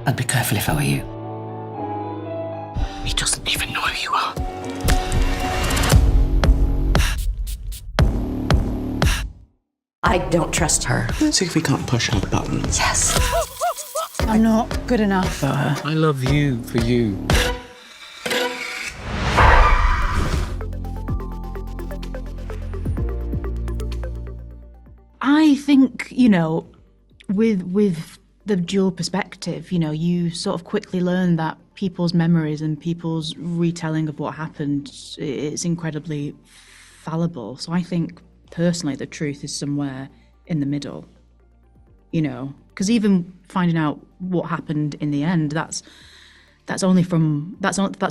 I'd be careful if I were you. He doesn't even know who you are. I don't trust her. Let's see if we can't push our buttons. Yes. I'm not good enough for her. I love you for you. I think, with the dual perspective, you sort of quickly learn that people's memories and people's retelling of what happened is incredibly fallible. So I think, personally, the truth is somewhere in the middle, because even finding out what happened in the end, that's from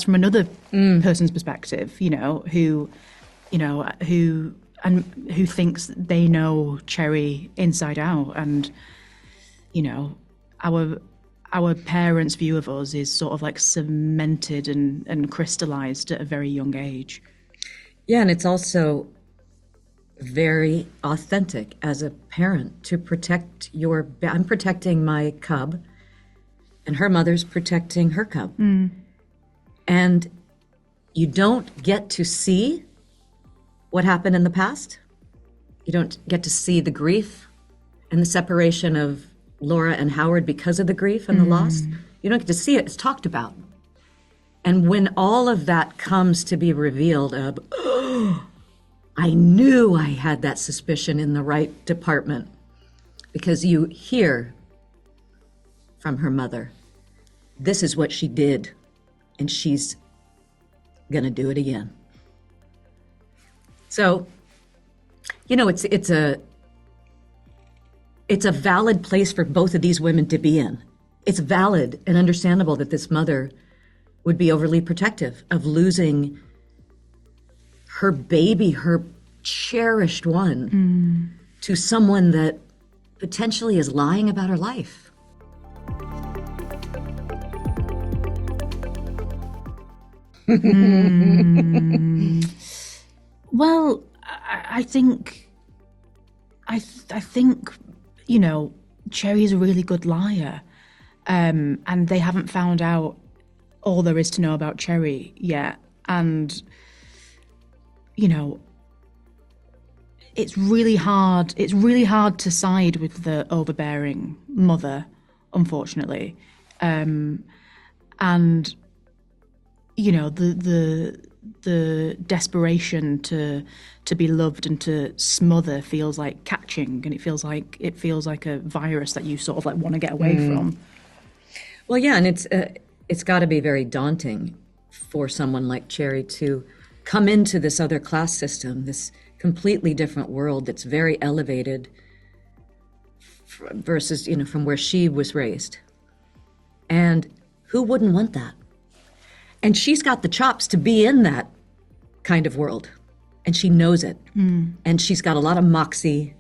another person's perspective, who thinks they know Cherry inside out, and our parents' view of us is sort of like cemented and crystallized at a very young age. Yeah, and it's also very authentic as a parent to protect I'm protecting my cub, and her mother's protecting her cub. And you don't get to see what happened in the past. You don't get to see the grief and the separation of Laura and Howard because of the grief and the loss. You don't get to see it. It's talked about. And when all of that comes to be revealed of, I knew I had that suspicion in the Wright department, because you hear from her mother, this is what she did, and she's gonna do it again. So, it's a valid place for both of these women to be in. It's valid and understandable that this mother would be overly protective of losing her baby, her cherished one, to someone that potentially is lying about her life. Well, I think, Cherry's a really good liar, and they haven't found out all there is to know about Cherry yet, and it's really hard to side with the overbearing mother, unfortunately, and the desperation to be loved and to smother feels like catching, and it feels like a virus that you sort of like want to get away from. Well, yeah, and it's got to be very daunting for someone like Cherry to come into this other class system, this completely different world that's very elevated versus, from where she was raised. And who wouldn't want that? And she's got the chops to be in that kind of world, and she knows it. And she's got a lot of moxie,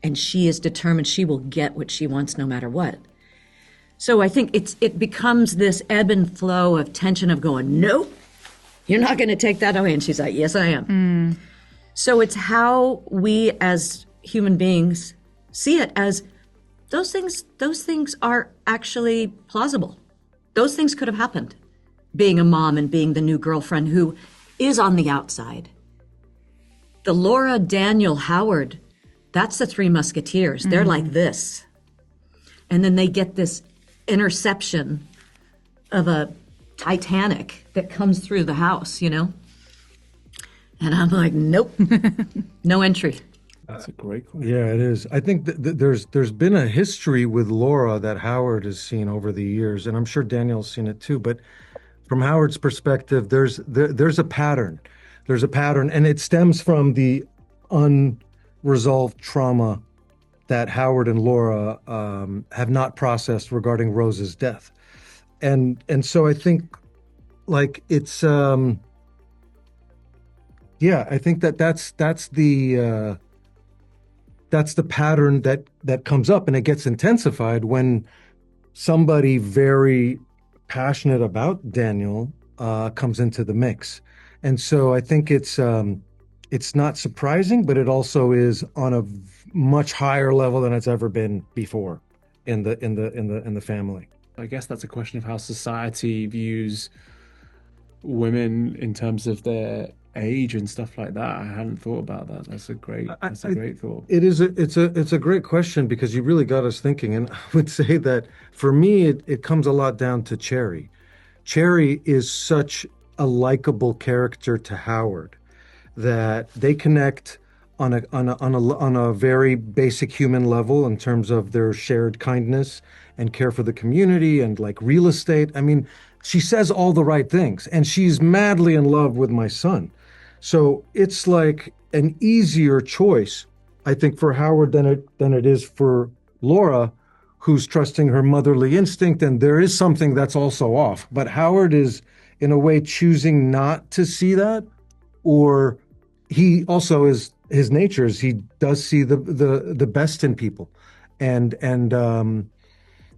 and she is determined she will get what she wants no matter what. So I think it becomes this ebb and flow of tension of going, nope, you're not going to take that away. And she's like, yes, I am. So it's how we as human beings see it as those things are actually plausible. Those things could have happened. Being a mom and being the new girlfriend who is on the outside. The Laura, Daniel, Howard, that's the Three Musketeers. They're like this. And then they get this interception of a Titanic that comes through the house, And I'm like, nope, no entry. That's a great question. Yeah, it is. I think there's been a history with Laura that Howard has seen over the years, and I'm sure Daniel's seen it too. But from Howard's perspective, there's a pattern. There's a pattern, and it stems from the unresolved trauma that Howard and Laura have not processed regarding Rose's death, and so I think, like, it's I think that's the pattern that comes up, and it gets intensified when somebody very passionate about Daniel comes into the mix. And so I think it's not surprising, but it also is on a much higher level than it's ever been before in the family. I guess that's a question of how society views women in terms of their age and stuff like that. I hadn't thought about that. I, That's a I, great thought. it's a great question because you really got us thinking. And I would say that for me, it comes a lot down to Cherry. Cherry is such a likable character to Howard that they connect on a very basic human level in terms of their shared kindness and care for the community and like real estate. I mean, she says all the right things, and she's madly in love with my son. So it's like an easier choice, I think, for Howard than it is for Laura, who's trusting her motherly instinct. And there is something that's also off. But Howard is, in a way, choosing not to see that, or he also is his nature is he does see the best in people, and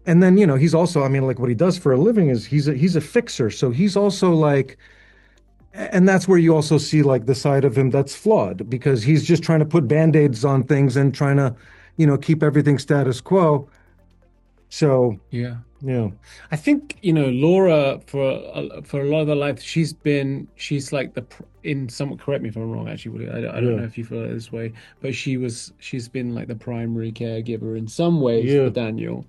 then he's also, I mean, like what he does for a living is he's a fixer, so he's also like, and that's where you also see like the side of him that's flawed because he's just trying to put band-aids on things and trying to keep everything status quo. So Yeah. yeah. I think, Laura for a lot of her life, she's like in somewhat, correct me if I'm wrong, actually, Willie. I don't Yeah. know if you feel it this way, but she's been like the primary caregiver in some ways Yeah. for Daniel.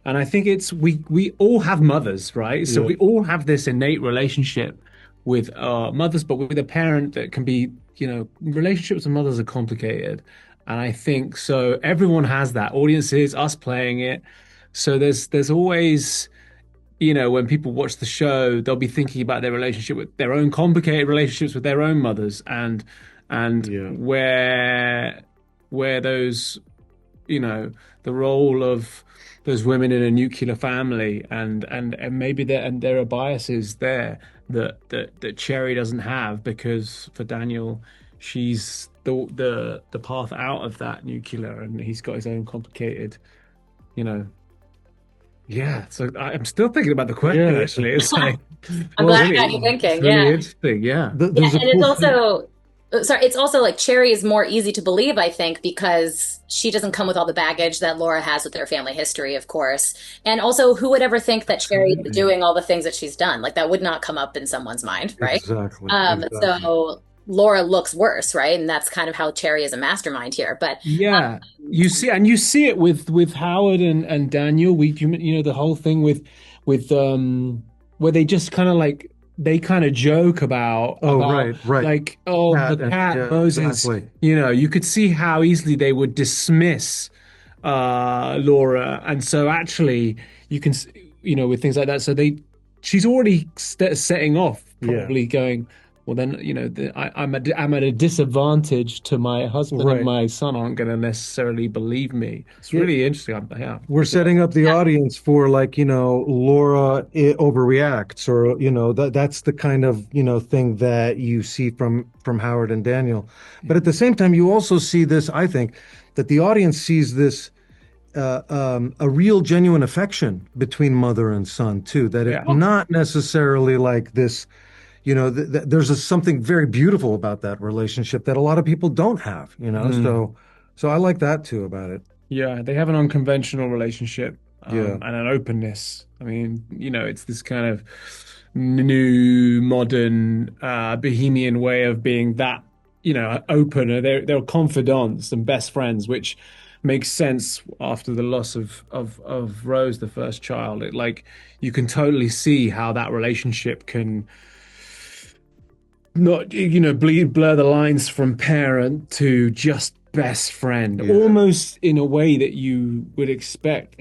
And I think we all have mothers, right? So Yeah. we all have this innate relationship with our mothers, but with a parent that can be, relationships with mothers are complicated. And I think so everyone has that. Audiences, us playing it. So there's always, when people watch the show, they'll be thinking about their relationship with their own complicated relationships with their own mothers and Yeah. where those, the role of those women in a nuclear family and maybe there are biases there that Cherry doesn't have, because for Daniel, she's the path out of that nuclear, and he's got his own complicated, you know. Yeah, so I'm still thinking about the question. Yeah. Actually, it's like, I'm glad I got you it's thinking. really Yeah. interesting. Yeah, There's a And it's cool also, sorry, it's also like Cherry is more easy to believe, I think, because she doesn't come with all the baggage that Laura has with their family history, of course. And also, who would ever think that Cherry is doing all the things that she's done? Like that would not come up in someone's mind, right? exactly. So Laura looks worse, right? And that's kind of how Cherry is a mastermind here. But yeah. You see it with Howard and Daniel. The whole thing with where they just kind of like they kind of joke about right. like Cat the and- cat yeah, Moses. exactly. You could see how easily they would dismiss Laura, and so actually you can with things like that. So she's already setting off, probably going, well, then, I'm at a disadvantage to my husband, Right. and my son aren't going to necessarily believe me. It's really interesting. Yeah. We're setting up the audience for like, Laura overreacts, or, that's the kind of, thing that you see from Howard and Daniel. But at the same time, you also see this, I think, that the audience sees this a real genuine affection between mother and son too, that it's not necessarily like this, there's something very beautiful about that relationship that a lot of people don't have, so I like that too about it. Yeah, they have an unconventional relationship, Yeah. and an openness. I mean, it's this kind of new, modern, bohemian way of being that, open. They're confidants and best friends, which makes sense after the loss of Rose, the first child. You can totally see how that relationship can not blur the lines from parent to just best friend, almost in a way that you would expect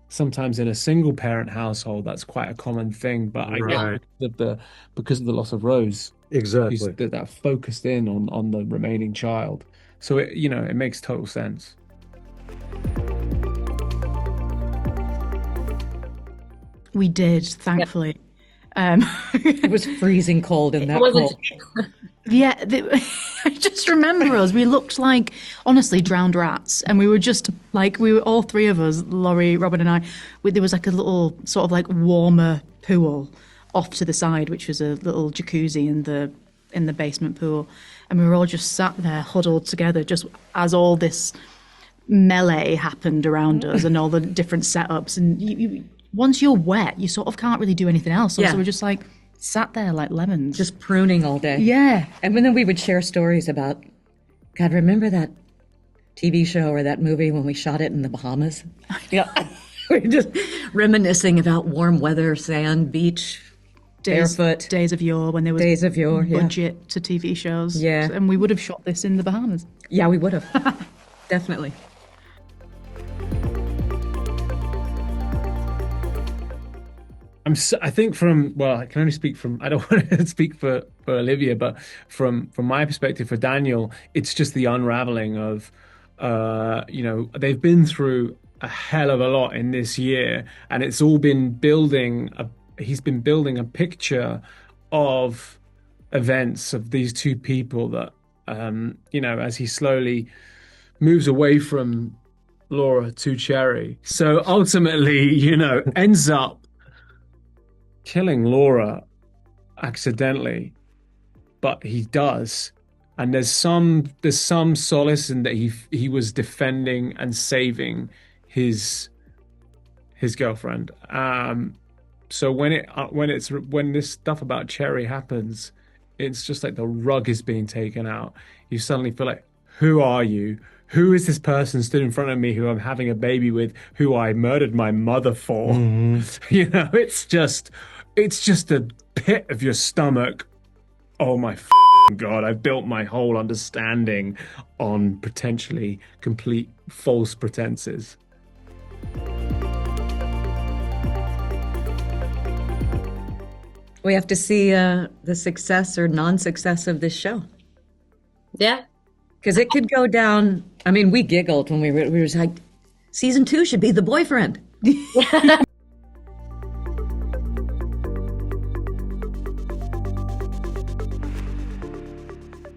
sometimes in a single parent household. That's quite a common thing, but I Right. guess because of the loss of Rose, Exactly. that focused in on the remaining child, so it makes total sense. We did, thankfully. It was freezing cold in that wasn't- pool. Yeah, I just remember us. We looked like, honestly, drowned rats. And we were just like, we were all three of us, Laurie, Robin, and I. There was like a little sort of like warmer pool off to the side, which was a little jacuzzi in the basement pool. And we were all just sat there huddled together, just as all this melee happened around us and all the different setups. And once you're wet, you sort of can't really do anything else. So Yeah. we're just like sat there like lemons. Just pruning all day. yeah. And then we would share stories about, God, remember that TV show or that movie when we shot it in the Bahamas? Yeah. We're just reminiscing about warm weather, sand, beach, barefoot. Days of yore when there was Days of yore, yeah. budget to TV shows. Yeah. And we would have shot this in the Bahamas. Yeah, we would have. Definitely. I think I can only speak from, I don't want to speak for Olivia, but from my perspective, for Daniel, it's just the unraveling of, they've been through a hell of a lot in this year, and it's all been he's been building a picture of events of these two people that, as he slowly moves away from Laura to Cherry. So ultimately, ends up killing Laura accidentally, but he does, and there's some solace in that he was defending and saving his girlfriend. So when this stuff about Cherry happens, it's just like the rug is being taken out. You suddenly feel like, who are you? Who is this person stood in front of me who I'm having a baby with, who I murdered my mother for? Mm-hmm. It's just a pit of your stomach. Oh my God, I've built my whole understanding on potentially complete false pretenses. We have to see the success or non-success of this show. Yeah. Because it could go down. I mean, we giggled when we were like, season 2 should be The Boyfriend.